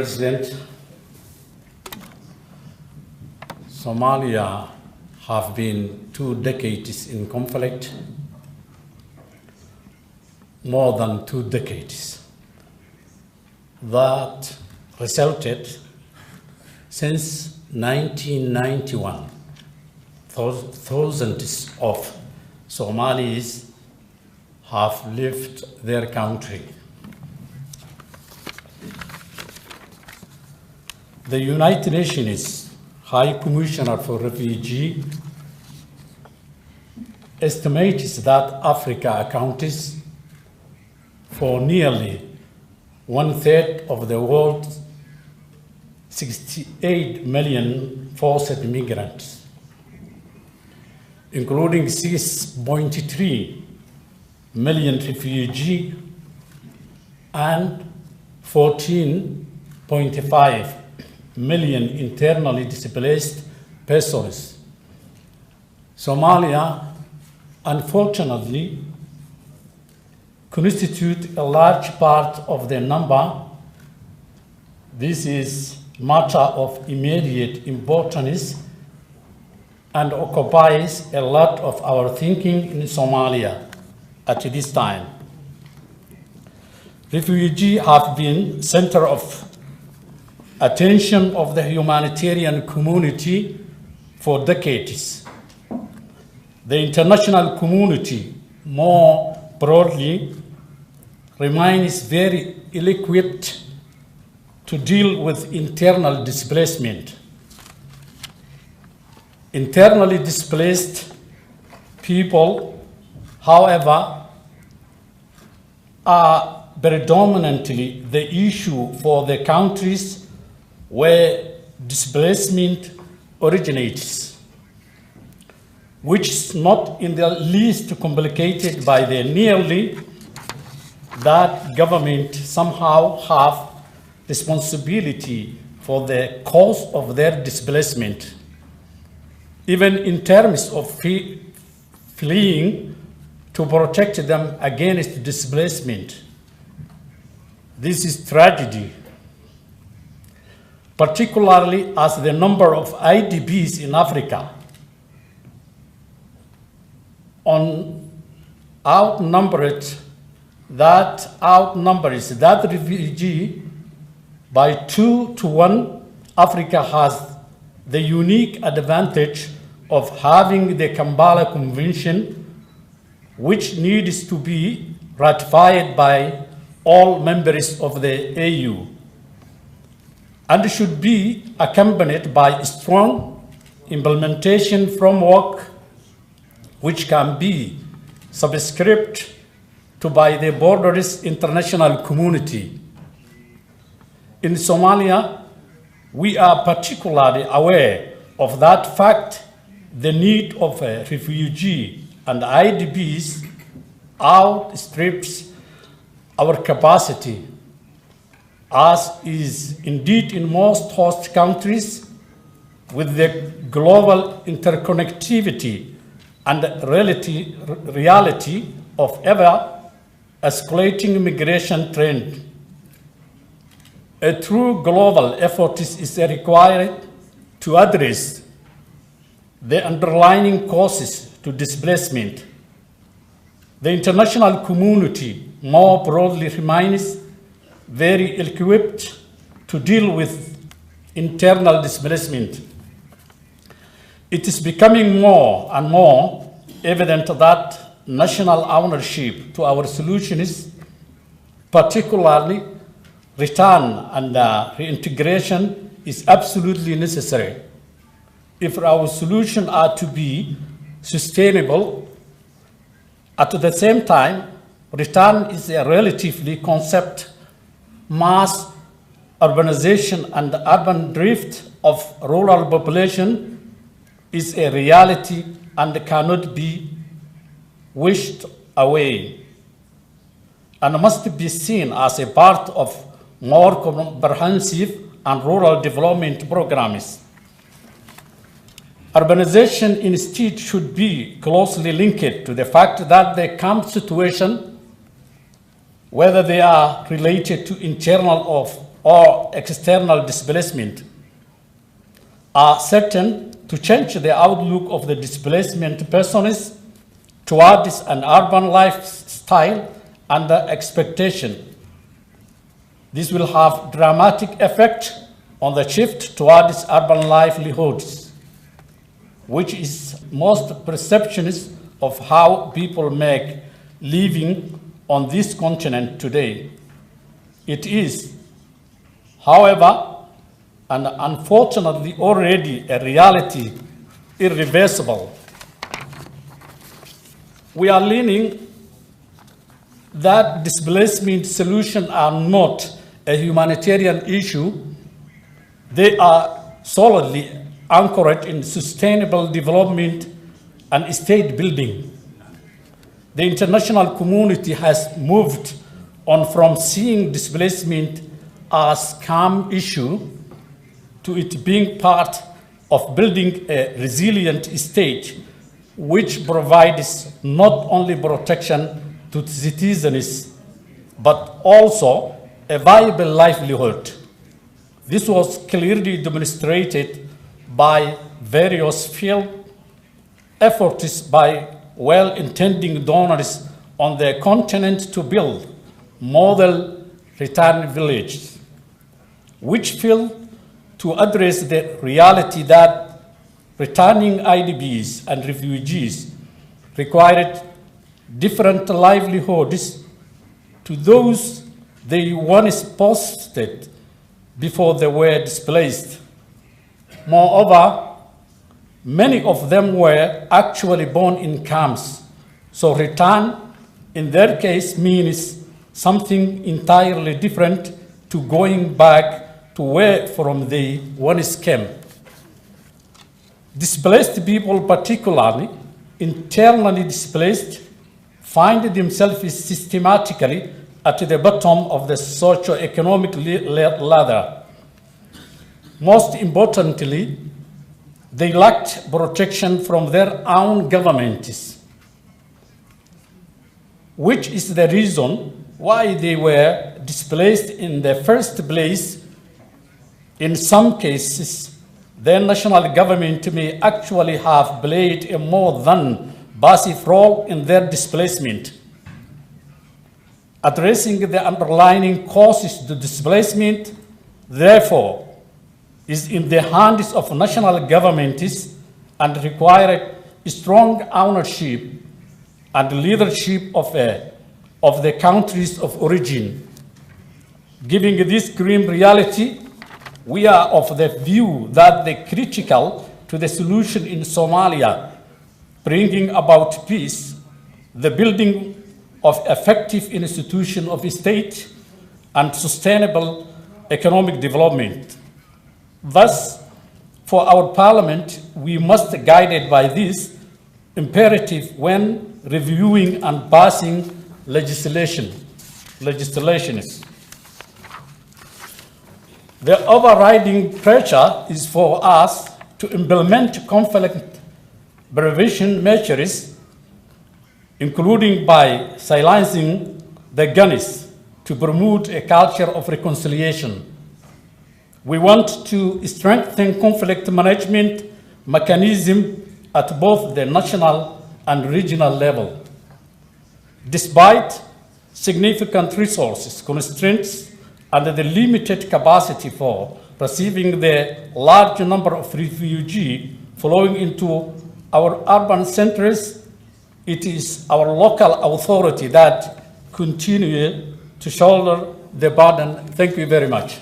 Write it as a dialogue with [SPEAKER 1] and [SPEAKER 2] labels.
[SPEAKER 1] President, Somalia have been 2 decades in conflict, more than 2 decades, that resulted since 1991. Thousands of Somalis have left their country. The United Nations High Commissioner for Refugees estimates that Africa accounts for nearly 1/3 of the world's 68 million forced migrants, including 6.3 million refugees and 14.5 million internally displaced persons. Somalia, unfortunately, constitute a large part of the number. This is matter of immediate importance and occupies a lot of our thinking in Somalia at this time. Refugees have been center of attention of the humanitarian community for decades. The international community, more broadly, remains very ill-equipped to deal with internal displacement. Internally displaced people, however, are predominantly the issue for the countries where displacement originates, which is not in the least complicated by the nearly that government somehow have responsibility for the cause of their displacement, even in terms of fleeing to protect them against displacement. This is tragedy, particularly as the number of IDPs in Africa outnumbers that refugee by 2 to 1. Africa has the unique advantage of having the Kampala Convention, which needs to be ratified by all members of the AU, and should be accompanied by a strong implementation framework which can be subscribed to by the borders international community. In Somalia, we are particularly aware of that fact. The need of refugee and IDPs outstrips our capacity, as is indeed in most host countries, with the global interconnectivity and reality of ever escalating migration trend. A true global effort is required to address the underlying causes to displacement. The international community more broadly remains very ill-equipped to deal with internal displacement. It is becoming more and more evident that national ownership to our solutions, particularly return and reintegration, is absolutely necessary. If our solutions are to be sustainable, at the same time, return is a relatively concept. Mass urbanization and the urban drift of rural population is a reality and cannot be wished away, and must be seen as a part of more comprehensive and rural development programs. Urbanization instead should be closely linked to the fact that the camp situation, whether they are related to internal or or external displacement are certain to change the outlook of the displacement persons towards an urban lifestyle and expectation. This will have dramatic effect on the shift towards urban livelihoods, which is most perceptions of how people make living on this continent today. It is, however, and unfortunately already a reality, irreversible. We are learning that displacement solutions are not a humanitarian issue. They are solidly anchored in sustainable development and state building. The international community has moved on from seeing displacement as a calm issue to it being part of building a resilient state which provides not only protection to citizens, but also a viable livelihood. This was clearly demonstrated by various field efforts by well-intending donors on the continent to build model return villages, which failed to address the reality that returning IDPs and refugees required different livelihoods to those they once possessed before they were displaced. Moreover, many of them were actually born in camps, so return in their case means something entirely different to going back to where from they once came. Displaced people, particularly internally displaced, find themselves systematically at the bottom of the socio-economic ladder. Most importantly, they lacked protection from their own governments, which is the reason why they were displaced in the first place. In some cases, their national government may actually have played a more than passive role in their displacement. Addressing the underlying causes to displacement, therefore, is in the hands of national governments and required strong ownership and leadership of the countries of origin. Given this grim reality, we are of the view that the critical to the solution in Somalia, bringing about peace, the building of effective institution of state, and sustainable economic development. Thus, for our parliament, we must be guided by this imperative when reviewing and passing legislations. The overriding pressure is for us to implement conflict prevention measures, including by silencing the guns to promote a culture of reconciliation. We want to strengthen conflict management mechanism at both the national and regional level. Despite significant resources constraints and the limited capacity for receiving the large number of refugees flowing into our urban centers, it is our local authority that continue to shoulder the burden. Thank you very much.